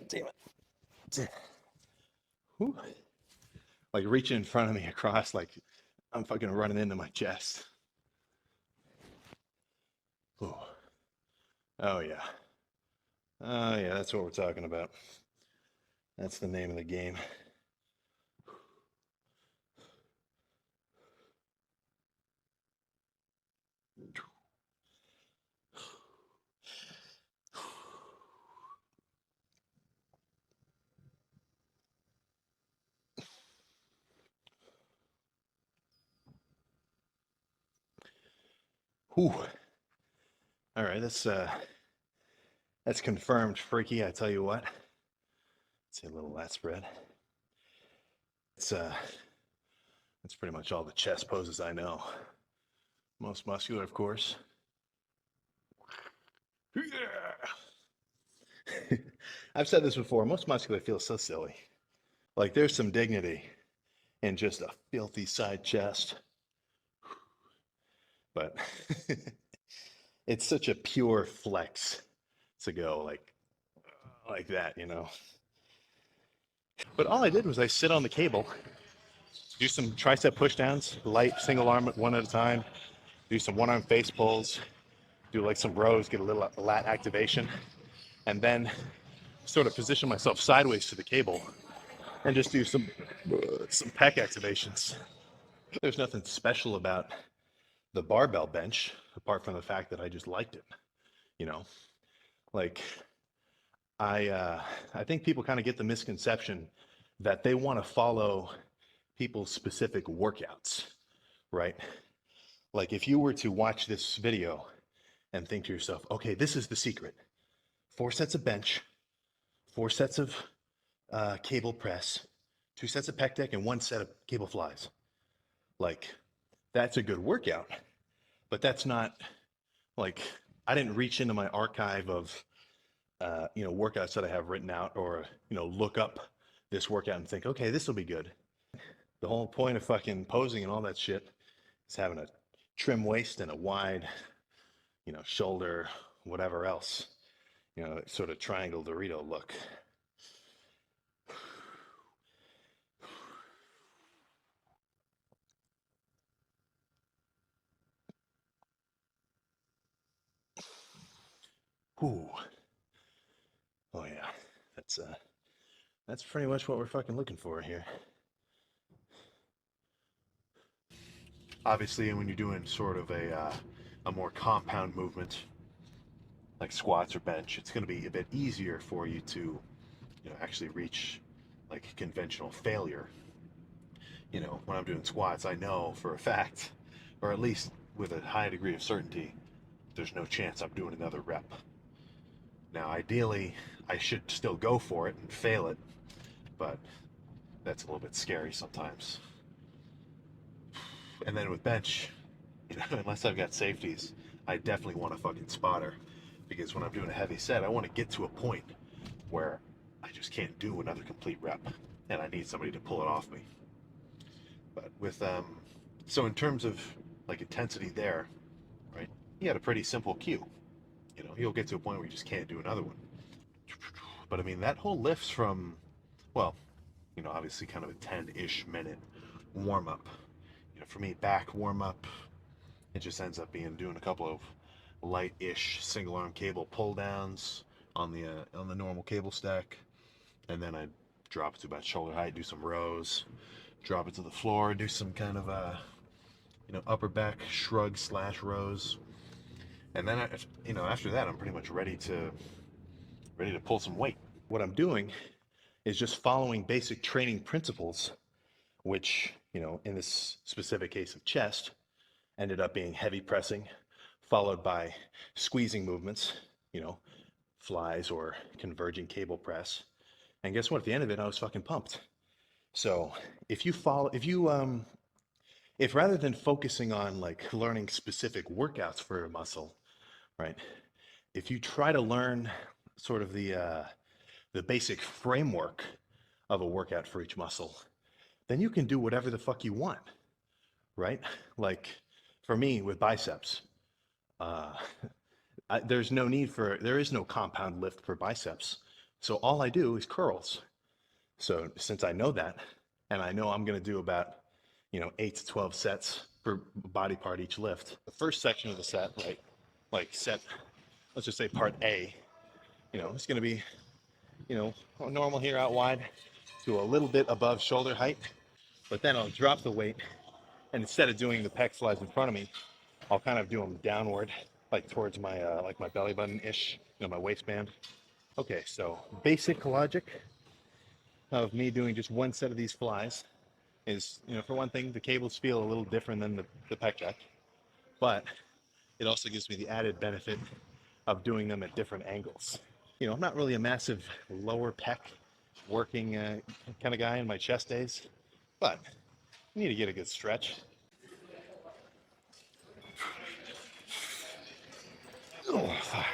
damn it. Whew. Like reaching in front of me across, like I'm fucking running into my chest. Ooh. Oh yeah. Oh yeah, that's what we're talking about. That's the name of the game. Whew. All right, that's confirmed freaky, I tell you what. Let's see a little lat spread. It's that's pretty much all the chest poses I know. Most muscular, of course. I've said this before, most muscular feels so silly. Like there's some dignity in just a filthy side chest. But it's such a pure flex to go like that, you know. But all I did was I sit on the cable, do some tricep pushdowns, light single arm one at a time, do some one arm face pulls, do like some rows, get a little lat activation, and then sort of position myself sideways to the cable and just do some pec activations. There's nothing special about the barbell bench apart from the fact that I just liked it, you know. Like I think people kind of get the misconception that they want to follow people's specific workouts, right? Like if you were to watch this video and think to yourself, okay, this is the secret: 4 sets of bench, 4 sets of cable press, 2 sets of pec deck, and 1 set of cable flies. Like that's a good workout, but that's not like I didn't reach into my archive of workouts that I have written out, or look up this workout and think, okay, this will be good. The whole point of fucking posing and all that shit is having a trim waist and a wide, shoulder, whatever else, sort of triangle Dorito look. Ooh. Oh yeah, that's pretty much what we're fucking looking for here. Obviously, when you're doing sort of a more compound movement like squats or bench, it's going to be a bit easier for you to actually reach like conventional failure. When I'm doing squats, I know for a fact, or at least with a high degree of certainty, there's no chance I'm doing another rep. Now, ideally, I should still go for it and fail it, but that's a little bit scary sometimes. And then with bench, unless I've got safeties, I definitely want a fucking spotter, because when I'm doing a heavy set, I want to get to a point where I just can't do another complete rep, and I need somebody to pull it off me. But with so in terms of like intensity there, right? You had a pretty simple cue. You'll get to a point where you just can't do another one. But I mean, that whole lifts from, well, obviously kind of a 10-ish minute warm up. For me, back warm up, it just ends up being doing a couple of light-ish single arm cable pull downs on the normal cable stack, and then I drop it to about shoulder height, do some rows, drop it to the floor, do some kind of upper back shrug / rows, and then after that I'm pretty much ready to pull some weight. What I'm doing is just following basic training principles, which in this specific case of chest ended up being heavy pressing followed by squeezing movements, flies or converging cable press. And guess what? At the end of it, I was fucking pumped. So if rather than focusing on like learning specific workouts for a muscle, right? If you try to learn sort of the basic framework of a workout for each muscle, then you can do whatever the fuck you want, right? Like for me with biceps, there is no compound lift for biceps. So all I do is curls. So since I know that, and I know I'm going to do about, 8 to 12 sets per body part each lift. The first section of the set, right, like set, let's just say part A, it's going to be, normal here out wide to a little bit above shoulder height. But then I'll drop the weight, and instead of doing the pec flies in front of me, I'll kind of do them downward, like towards my like my belly button ish, my waistband. Okay, so basic logic of me doing just one set of these flies is, for one thing, the cables feel a little different than the pec deck, but it also gives me the added benefit of doing them at different angles. I'm not really a massive lower pec working kind of guy in my chest days, but I need to get a good stretch. Oh, fuck.